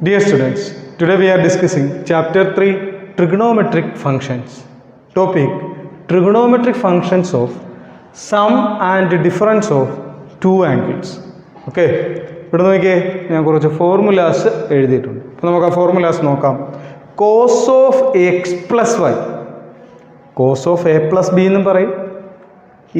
Dear students, today we are discussing chapter 3 trigonometric functions. Topic: trigonometric functions of sum and difference of two angles. Okay, ഇവിടെ നോക്കിയേ, ഞാൻ കുറച്ച് formulas എഴുതിയിട്ടുണ്ട്. അപ്പോൾ നമുക്ക് ആ ഫോർമുലാസ് നോക്കാം. cos of x plus y, cos of a plus b എന്നും പറയും.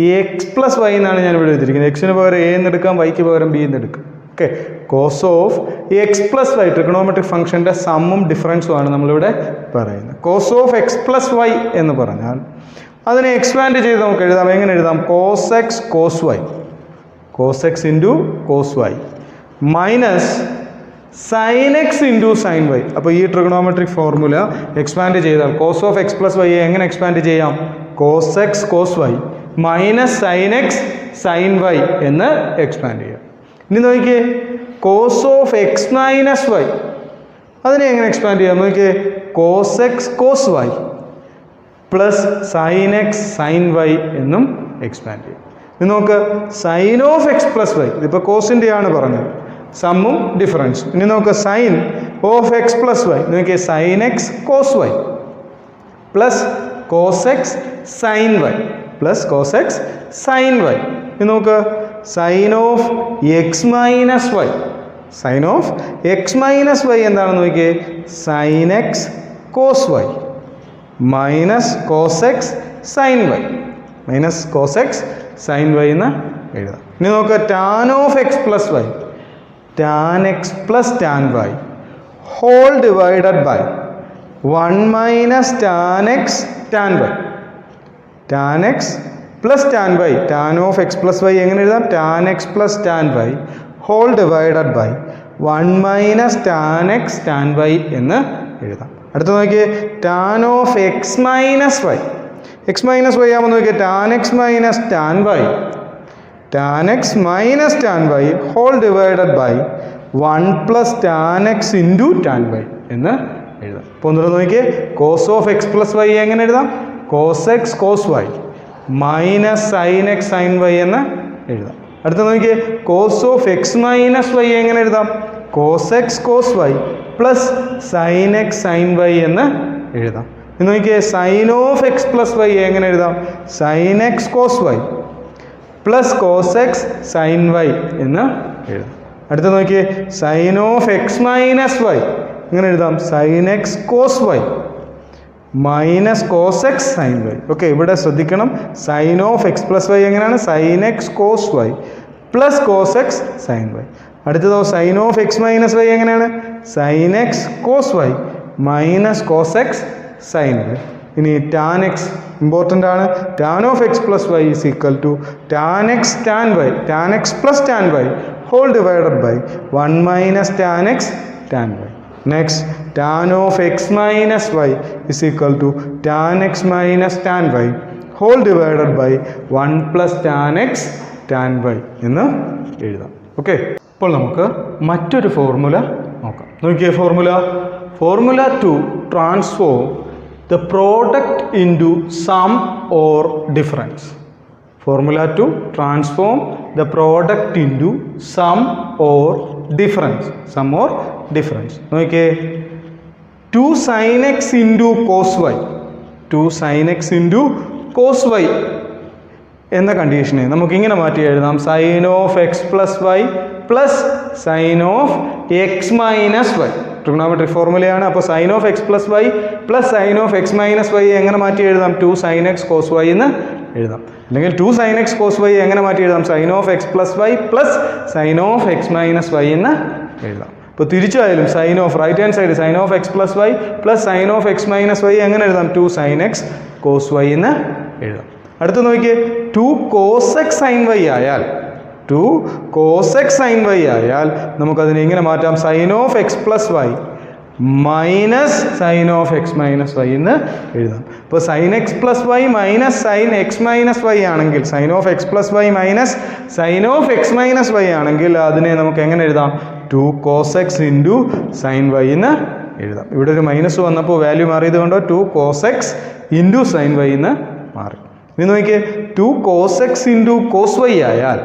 ഈ എക്സ് പ്ലസ് വൈ എന്നാണ് ഞാൻ ഇവിടെ എഴുതിയിരിക്കുന്നത്. എക്സിന് പകരം എ എന്ന് എടുക്കാം, വൈക്ക് പകരം ബി എന്ന് എടുക്കാം. Okay, cos of x plus y trigonometric ഫംഗ്ഷൻ്റെ സമ്മും ഡിഫറൻസും ആണ് നമ്മളിവിടെ പറയുന്നത്. Cos of x plus y എന്ന് പറഞ്ഞാൽ അതിനെ എക്സ്പാൻഡ് ചെയ്ത് നമുക്ക് എഴുതാം. എങ്ങനെ എഴുതാം? Cos x cos y, cos x into cos y minus sine x into sine y. അപ്പോൾ ഈ ട്രിഗണോമെട്രിക് ഫോർമുല എക്സ്പാൻഡ് ചെയ്താൽ cos of x plus y എങ്ങനെ എക്സ്പാൻഡ് ചെയ്യാം? Cos x cos y minus sine x sine y എന്ന് expand ചെയ്യാം. ഇനി നോക്കിയേ, cos of x minus y അതിനെ എങ്ങനെ എക്സ്പാൻഡ് ചെയ്യാം? നോക്കിയേ, cos x cos y plus sine x sine y എന്നും എക്സ്പാൻഡ് ചെയ്യും. ഇനി നോക്ക്, sine of x plus y, ഇതിപ്പോൾ കോസിൻ്റെ ആണ് പറഞ്ഞത്, സമ്മും ഡിഫറൻസും. ഇനി നോക്ക്, sine of x plus y, നോക്കിയേ sine x cos y plus cos x sine y plus cos x sine y. ഇനി നോക്ക്, sine of x minus y, sine of x minus y എന്താണെന്ന് നോക്കിയേ, sine x cos y minus cos x sine y minus cos x sine y എന്ന് എഴുതാം. ഇനി നോക്കുക, tan of x plus y, tan x plus tan y whole divided by 1 minus tan x tan y. Tan x plus tan y, tan of x plus y എങ്ങനെ എഴുതാം? Tan x plus tan y whole divided by 1 minus tan x tan y എന്ന് എഴുതാം. അടുത്ത നോക്കിയേ, tan of x minus y, x minus y ആകുമ്പോൾ നോക്കിയേ, tan x minus tan y, tan x minus tan y whole divided by 1 plus tan x into tan y എന്ന് എഴുതാം. അപ്പോൾ ഒന്നുകൂടെ നോക്കിയേ, cos of x plus y എങ്ങനെ എഴുതാം? Cos x cos y minus sine x sine y എന്ന് എഴുതാം. അടുത്ത നോക്കിയേ, cos of x minus y എങ്ങനെ എഴുതാം? Cos x cos y plus sine x sine y എന്ന് എഴുതാം. ഇനി നോക്കിയേ, sine of x plus y എങ്ങനെ എഴുതാം? Sine x cos y plus cos x sine y എന്ന് എഴുതാം. അടുത്ത നോക്കിയേ, sine of x minus y എങ്ങനെ എഴുതാം? Sine x cos y minus cos x sine y. Okay, ഇവിടെ ശ്രദ്ധിക്കണം, sine of x plus y എങ്ങനെയാണ്? Sine x cos y plus cos x sine y. അടുത്തതോ sine of x minus y എങ്ങനെയാണ്? Sine x cos y minus cos x sine y. ഇനി tan x important ആണ്. Tan of x plus y is equal to tan x tan y, tan x plus tan y whole divided by 1 minus tan x tan y. Next, tan of x minus y is equal to tan x minus tan y whole divided by 1 plus tan x tan y എന്ന് എഴുതാം. Okay, ഇപ്പോൾ നമുക്ക് മറ്റൊരു formula നോക്കാം. നോക്കിയേ, formula to transform the product into sum or difference. Formula to transform the product into sum or difference, sum or difference. നോക്കിയേ, 2 sin x into cos y, 2 sin x into cos y എന്ന കണ്ടീഷനെ നമുക്കിങ്ങനെ മാറ്റി എഴുതാം. Sine of x plus y plus sine of x minus y. Trigonometric ഫോർമുലയാണ്. അപ്പോൾ sine of x plus y plus sine of x minus y എങ്ങനെ മാറ്റി എഴുതാം? 2 sin x കോസ് വൈ എന്ന് എഴുതാം. അല്ലെങ്കിൽ 2 sin x കോസ് വൈ എങ്ങനെ മാറ്റി എഴുതാം? Sine of x plus y plus sine of x minus y എന്ന് എഴുതാം. ഇപ്പോൾ തിരിച്ചായാലും sine of right hand side sine of x plus y plus sine of x minus y എങ്ങനെ എഴുതാം? 2 sin x cos y എന്ന് എഴുതാം. അടുത്ത് നോക്കിയേ, 2 cos x sin y ആയാൽ, 2 cos x sin y ആയാൽ നമുക്കതിനെ ഇങ്ങനെ മാറ്റാം, sine of x plus y minus sine of x minus y എന്ന് എഴുതാം. ഇപ്പോൾ sine x plus y minus sine x minus y ആണെങ്കിൽ, sine of x plus y minus sine of x minus y ആണെങ്കിൽ അതിനെ നമുക്ക് എങ്ങനെ എഴുതാം? 2 cos x into sine y എന്ന് എഴുതാം. ഇവിടെ ഒരു മൈനസ് വന്നപ്പോൾ വാല്യൂ മാറിയത് കൊണ്ടോ 2 cos x into sine y എന്ന് മാറി. ഇനി നോക്കിയേ, 2 cos x into cos y ആയാൽ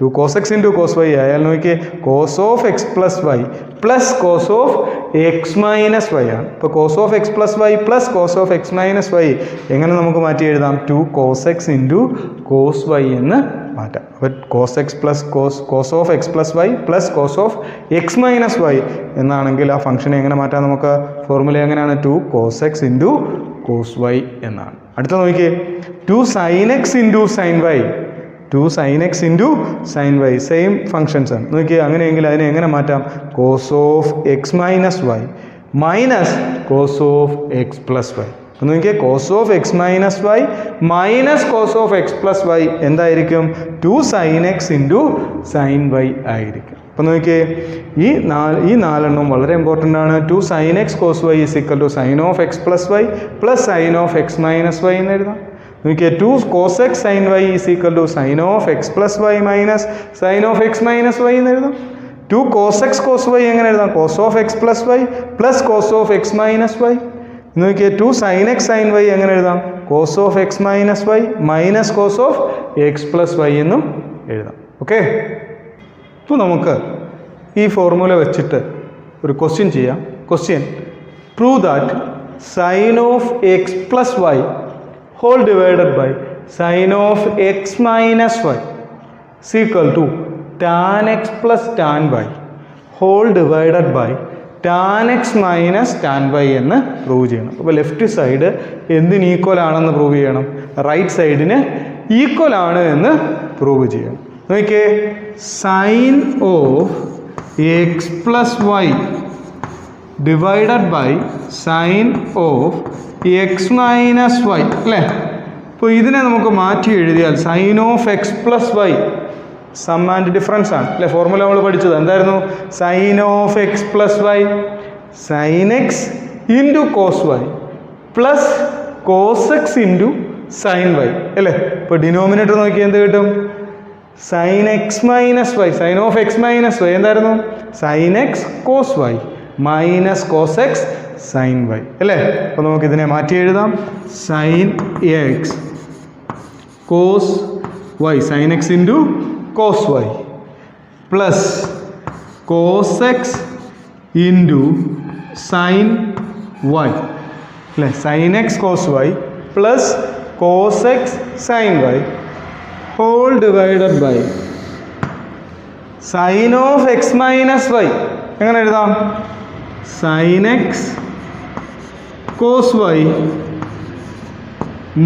2 cos x into cos y ആയാൽ നോക്കിയേ cos of x plus y plus cos of x minus y ആണ്. ഇപ്പോൾ cos of x plus y plus cos of x minus y എങ്ങനെ നമുക്ക് മാറ്റി എഴുതാം? 2 cos x into cos y എന്ന് മാറ്റാം. അപ്പോൾ cos x plus cos of x plus y plus cos of x minus y എന്നാണെങ്കിൽ ആ ഫംഗ്ഷനെ എങ്ങനെ മാറ്റാം? നമുക്ക് ഫോർമുല എങ്ങനെയാണ്? 2 cos x into cos y എന്നാണ്. അടുത്ത നോക്കിയേ 2 sin x into sin y 2 sin x into sin y same functions ആണ്. നോക്കിയേ അങ്ങനെയെങ്കിൽ അതിനെ എങ്ങനെ മാറ്റാം? cos of x minus y minus cos of x plus y. അപ്പോൾ നോക്കിയേ cos of x minus y minus cos of x plus y എന്തായിരിക്കും? 2 sin x into sin y ആയിരിക്കും. അപ്പോൾ നോക്കിയേ ഈ നാലെണ്ണം വളരെ ഇമ്പോർട്ടൻ്റ് ആണ്. 2 sin x cos y is equal to sin of x plus y plus sin of x minus y എന്ന് എഴുതാം. നോക്കിയേ 2 cos x sin y is equal to sin of x plus y minus sin of x minus y എന്ന് എഴുതാം. 2 cos x cos y എങ്ങനെ എഴുതാം? cos of x plus y plus cos of x minus y. നോക്കിയേ 2 sin x sin y എങ്ങനെ എഴുതാം? cos of x minus y minus cos of x plus y എന്നും എഴുതാം. Okay, ഇപ്പോൾ നമുക്ക് ഈ ഫോർമുല വെച്ചിട്ട് ഒരു ക്വസ്റ്റ്യൻ ചെയ്യാം. Question: prove that sin of x plus y whole divided by sin of x minus y is equal to tan x plus tan y whole divided by tan x minus tan y എന്ന് prove ചെയ്യണം. അപ്പോൾ left side എന്തിന് equal ആണെന്ന് prove ചെയ്യണം? Right സൈഡിന് equal ആണ് എന്ന് prove ചെയ്യണം. നോക്കിയേ sin of x plus y divided by sin of x minus y അല്ലേ? അപ്പോൾ ഇതിനെ നമുക്ക് മാറ്റി എഴുതിയാൽ sin of x plus y sum and difference ആണ് അല്ലേ? ഫോർമുല നമ്മൾ പഠിച്ചത് എന്തായിരുന്നു? sin of x plus y sin x into cos y plus cos x into sin y അല്ലേ? ഇപ്പോൾ ഡിനോമിനേറ്റർ നോക്കിയാൽ എന്ത് കിട്ടും? sin x minus y sin of x minus y എന്തായിരുന്നു? sin x cos y minus cos x sin y അല്ലേ? അപ്പോൾ നമുക്ക് ഇതിനെ മാറ്റി എഴുതാം. sin x cos y sin x into cos y plus cos x into sin y അല്ലേ? sin x cos y plus cos x sin y whole divided by sin of x minus y എങ്ങനെ എഴുതാം? sin x cos y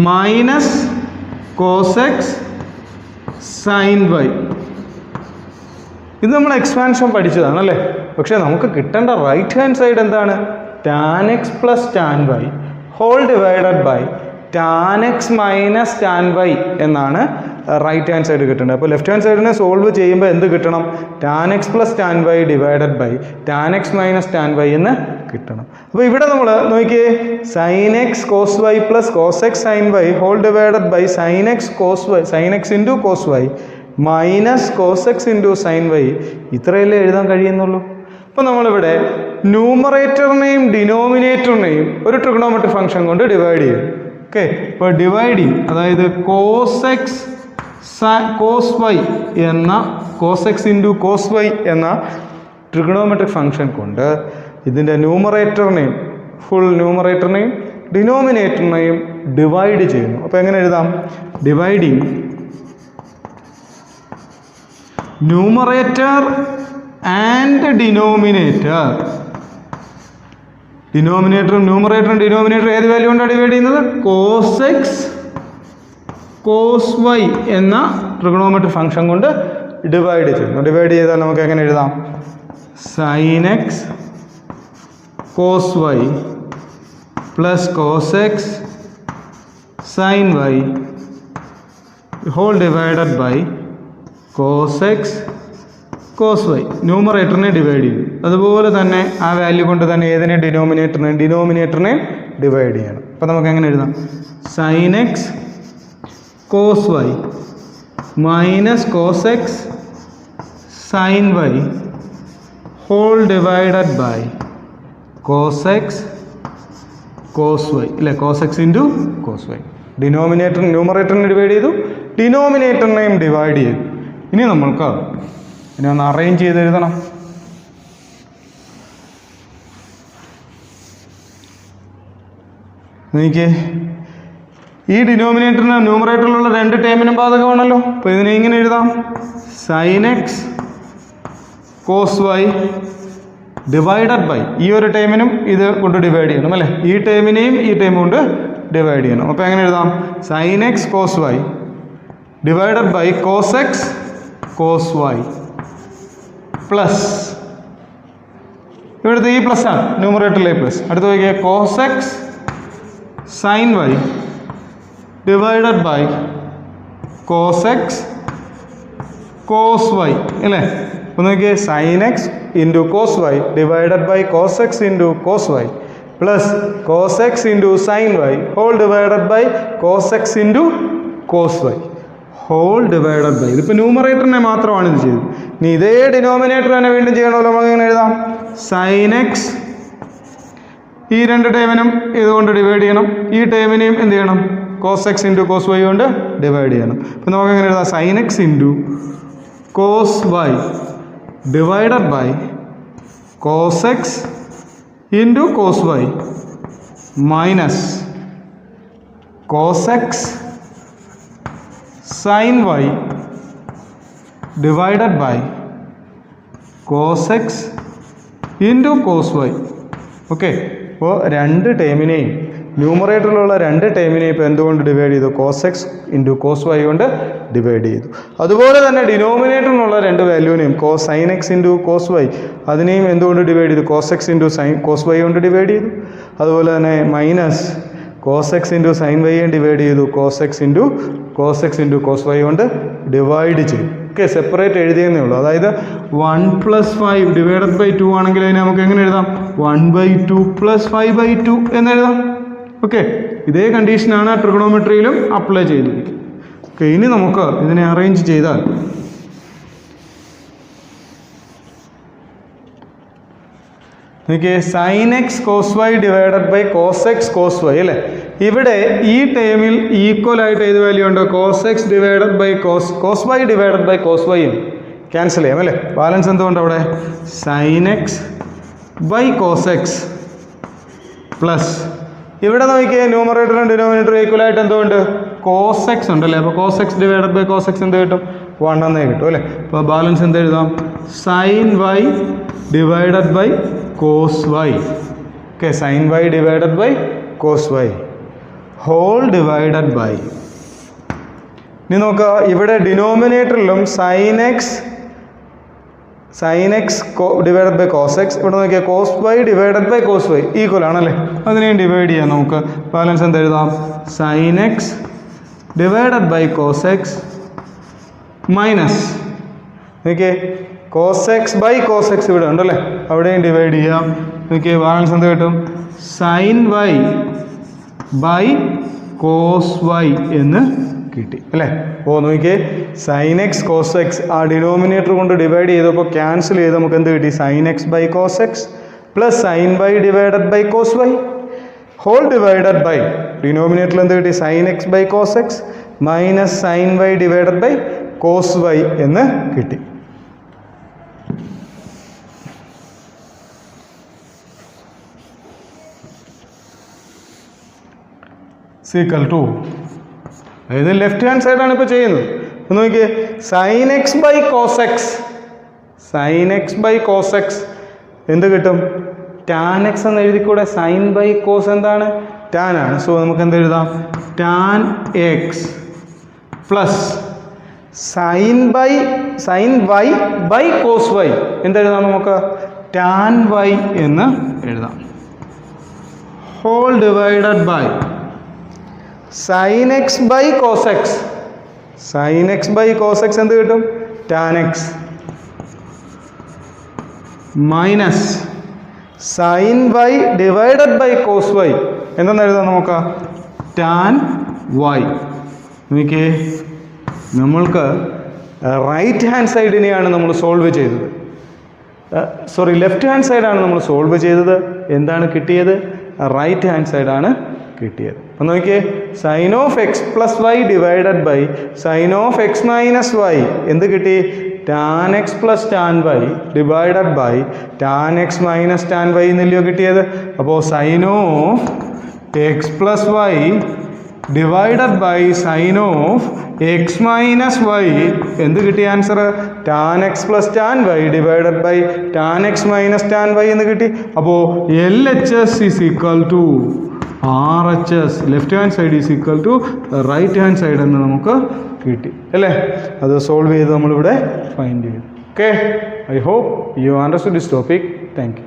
minus cos x sin y. ഇത് നമ്മൾ expansion പഠിച്ചതാണ് അല്ലേ? പക്ഷേ നമുക്ക് കിട്ടേണ്ട റൈറ്റ് ഹാൻഡ് സൈഡ് എന്താണ്? tan x plus tan y whole divided by tan x minus tan y എന്നാണ് റൈറ്റ് ഹാൻഡ് സൈഡ് കിട്ടേണ്ടത്. അപ്പോൾ ലെഫ്റ്റ് ഹാൻഡ് സൈഡിനെ സോൾവ് ചെയ്യുമ്പോൾ എന്ത് കിട്ടണം? tan x plus tan y divided by tan x minus tan y എന്ന് കിട്ടണം. അപ്പോൾ ഇവിടെ നമ്മൾ നോക്കിയേ sin x cos y plus cos x sin y whole divided by sin x cos y sin x into cos y minus cos x into sin y ഇത്രയല്ലേ എഴുതാൻ കഴിയുന്നുള്ളൂ. അപ്പോൾ നമ്മളിവിടെ ന്യൂമറേറ്ററിനെയും ഡിനോമിനേറ്ററിനെയും ഒരു ട്രിഗണോമെട്രിക് ഫംഗ്ഷൻ കൊണ്ട് ഡിവൈഡ് ചെയ്യും. ഓക്കെ, ഇപ്പോൾ ഡിവൈഡിങ് അതായത് cos x cos y എന്ന cos x into cos y എന്ന ട്രിഗണോമെട്രിക് ഫംഗ്ഷൻ കൊണ്ട് ഇതിൻ്റെ ന്യൂമറേറ്ററിനെയും ഫുൾ ന്യൂമറേറ്ററിനെയും ഡിനോമിനേറ്ററിനെയും ഡിവൈഡ് ചെയ്യുന്നു. അപ്പോൾ എങ്ങനെ എഴുതാം? Dividing numerator and denominator. ഡിനോമിനേറ്ററും ന്യൂമറേറ്ററും ഡിനോമിനേറ്ററും ഏത് വാല്യൂ കൊണ്ടാണ് ഡിവൈഡ് ചെയ്യുന്നത്? cos x cos y എന്ന ട്രിഗണോമെട്രിക് ഫംഗ്ഷൻ കൊണ്ട് ഡിവൈഡ് ചെയ്യുന്നു. ഡിവൈഡ് ചെയ്താൽ നമുക്ക് എങ്ങനെ എഴുതാം? sin x cos y plus cos x sin y whole divided by cos x cos y. ന്യൂമറേറ്ററിനെ ഡിവൈഡ് ചെയ്യും. അതുപോലെ തന്നെ ആ വാല്യൂ കൊണ്ട് തന്നെ ഏതിനെ? ഡിനോമിനേറ്ററിനെ ഡിവൈഡ് ചെയ്യണം. അപ്പോൾ നമുക്ക് എങ്ങനെ എഴുതാം? sin x cos y minus cos x sin y whole divided by cos x cos y അല്ലേ? cos x into cos y. ന്യൂമറേറ്ററിനെ ഡിവൈഡ് ചെയ്തു, ഡിനോമിനേറ്ററിനെയും ഡിവൈഡ് ചെയ്തു. ഇനി നമ്മൾക്ക് ഇനി ഒന്ന് അറേഞ്ച് ചെയ്ത് എഴുതണം. എനിക്ക് ഈ ഡിനോമിനേറ്ററിന് ന്യൂമറേറ്ററിലുള്ള രണ്ട് ടേമിനും ബാധകമാണല്ലോ. അപ്പോൾ ഇതിനെ ഇങ്ങനെ എഴുതാം, sine x cos y divided by, ഈ ഒരു ടേമിനും ഇത് കൊണ്ട് ഡിവൈഡ് ചെയ്യണം അല്ലേ, ഈ ടേമിനെയും ഈ ടേമും കൊണ്ട് ഡിവൈഡ് ചെയ്യണം. അപ്പോൾ എങ്ങനെ എഴുതാം, sine x cos y divided by cos x cos y plus, ഇവിടുത്തെ ഈ പ്ലസ് ആണ് ന്യൂമറേറ്ററിലെ പ്ലസ്. അടുത്ത് നോക്കിയാൽ cos x sine y divided by cos x cos y അല്ലേ. അപ്പോൾ നോക്കിയേ, sine x into cos y divided by cos x into cos y plus cos x into sine y whole divided by cos x into cos y whole divided by. ഇതിപ്പോൾ ന്യൂമറേറ്ററിനെ മാത്രമാണ് ഇത് ചെയ്തത്. ഇനി ഇതേ ഡിനോമിനേറ്റർ തന്നെ വീണ്ടും ചെയ്യണമല്ലോ. നമുക്ക് എങ്ങനെ എഴുതാം, സൈൻ എക്സ്, ഈ രണ്ട് ടേമിനും ഇതുകൊണ്ട് ഡിവൈഡ് ചെയ്യണം, ഈ ടേമിനെയും എന്ത് ചെയ്യണം, cos x into cos y കൊണ്ട് ഡിവൈഡ് ചെയ്യണം. അപ്പോൾ നമുക്ക് എങ്ങനെ എഴുതാം, sine x into cos y divided by cos x into cos y minus cos x sine y divided by cos x into cos y. Okay, അപ്പോൾ രണ്ട് ടേമിനെയും ന്യൂമറേറ്ററിലുള്ള രണ്ട് ടേമിനെയും ഇപ്പോൾ എന്തുകൊണ്ട് ഡിവൈഡ് ചെയ്തു, cos x into cos y കൊണ്ട് divide ചെയ്തു. അതുപോലെ തന്നെ ഡിനോമിനേറ്ററിനുള്ള രണ്ട് വാല്യൂവിനെയും sine x into cos y അതിനെയും എന്തുകൊണ്ട് ഡിവൈഡ് ചെയ്തു, cos x into cos y കൊണ്ട് ഡിവൈഡ് ചെയ്തു. അതുപോലെ തന്നെ minus cos x into sine വൈയും ഡിവൈഡ് ചെയ്തു, cos x into cos y കൊണ്ട് ഡിവൈഡ് ചെയ്തു. ഓക്കെ, സെപ്പറേറ്റ് എഴുതിയെന്നേ ഉള്ളൂ. അതായത് 1 + 5 ഡിവൈഡഡ് ബൈ 2 ആണെങ്കിൽ അതിനെ നമുക്ക് എങ്ങനെ എഴുതാം, 1/2 + 5/2 എന്നെഴുതാം. ഓക്കെ, ഇതേ കണ്ടീഷനാണ് ട്രിഗണോമെട്രിയിലും അപ്ലൈ ചെയ്തിരിക്കുന്നത്. ഓക്കെ, ഇനി നമുക്ക് ഇതിനെ അറേഞ്ച് ചെയ്താൽ നോക്കിയേ, sine x cos y divided by cos x cos y അല്ലേ. ഇവിടെ ഈ ടേമിൽ ഈക്വൽ ആയിട്ട് ഏത് വാല്യൂ ഉണ്ട്, cos x divided by cos y divided by cos y cancel ചെയ്യാം അല്ലേ. ബാലൻസ് എന്തുകൊണ്ട് അവിടെ, sine x by cos x plus, ഇവിടെ നോക്കിയേ ന്യൂമറേറ്ററും ഡിനോമിനേറ്ററും ഈക്വൽ ആയിട്ട് എന്തുകൊണ്ട്, കോസ് എക്സ് ഉണ്ടല്ലേ. അപ്പോൾ cos x divided by cos x എന്ത് കിട്ടും, 1 എന്നേ കിട്ടും അല്ലേ. അപ്പോൾ ബാലൻസ് എന്ത് എഴുതാം, sine y divided by cos y. Okay, sine y divided by cos y whole divided by. ഇനി നോക്കുക, ഇവിടെ ഡിനോമിനേറ്ററിലും sine x divided by cos x, ഇവിടെ നോക്കിയാൽ cos y divided by cos y equal ആണല്ലേ. അതിനെയും ഡിവൈഡ് ചെയ്യാം നമുക്ക്. ബാലൻസ് എന്ത് എഴുതാം, sine x divided by cos x minus നോക്കിയേ cos x by cos x ഇവിടെ ഉണ്ടല്ലേ, അവിടെയും ഡിവൈഡ് ചെയ്യാം. നോക്കിയേ ബാലൻസ് എന്ത് കിട്ടും, sign y by cos y എന്ന് കിട്ടി അല്ലേ. അപ്പോൾ നോക്കിയേ, സൈൻ എക്സ് കോസ് എക്സ് ആ ഡിനോമിനേറ്റർ കൊണ്ട് ഡിവൈഡ് ചെയ്തപ്പോൾ ക്യാൻസൽ ചെയ്ത് നമുക്ക് എന്ത് കിട്ടി, sine x by cos x plus sine y divided by cos y whole divided by, ഡിനോമിനേറ്ററിൽ എന്ത് കിട്ടി, sine x by cos x minus sine y divided by cos y എന്ന് കിട്ടി. സീക്വൽ ടു, അതായത് ലെഫ്റ്റ് ഹാൻഡ് സൈഡാണ് ഇപ്പോൾ ചെയ്യുന്നത്. ഒന്ന് നോക്കിയേ, sine x by cos x എന്ത് കിട്ടും, ടാൻ എക്സ് എന്ന് എഴുതിക്കൂടെ. സൈൻ ബൈ കോസ് എന്താണ്, ടാൻ ആണ്. സോ നമുക്ക് എന്ത് എഴുതാം, tan x plus sine y by cos y എന്തെഴുതാം നമുക്ക്, ടാൻ വൈ എന്ന് എഴുതാം whole divided by sine x by cos x. Sine x by cos x എന്ത് കിട്ടും, tan x minus sine y divided by cos y എന്തെന്ന് എഴുതാം നമുക്ക്, tan Y. നോക്കിയേ, നമ്മൾക്ക് റൈറ്റ് ഹാൻഡ് സൈഡിനെയാണ് നമ്മൾ സോൾവ് ചെയ്തത്, ലെഫ്റ്റ് ഹാൻഡ് സൈഡാണ് നമ്മൾ സോൾവ് ചെയ്തത്. എന്താണ് കിട്ടിയത്, റൈറ്റ് ഹാൻഡ് സൈഡാണ് കിട്ടിയത്. അപ്പം നോക്കിയേ, sine of x plus y divided by sine of x minus y എന്ത് കിട്ടി? Tan x plus tan y divided by tan x minus tan y എന്നല്ലയോ കിട്ടിയത്. അപ്പോൾ sine of x plus y divided by sine of x minus y എന്ത് കിട്ടി answer? Tan x plus tan y divided by tan x minus tan y എന്ന് കിട്ടി. അപ്പോൾ L H S is equal to R H S, left hand side is equal to right hand side എന്ന് നമുക്ക് കിട്ടി അല്ലേ. അത് solve ചെയ്ത് നമ്മളിവിടെ ഫൈൻഡ് ചെയ്തു. Okay, I hope you understood this topic. Thank U.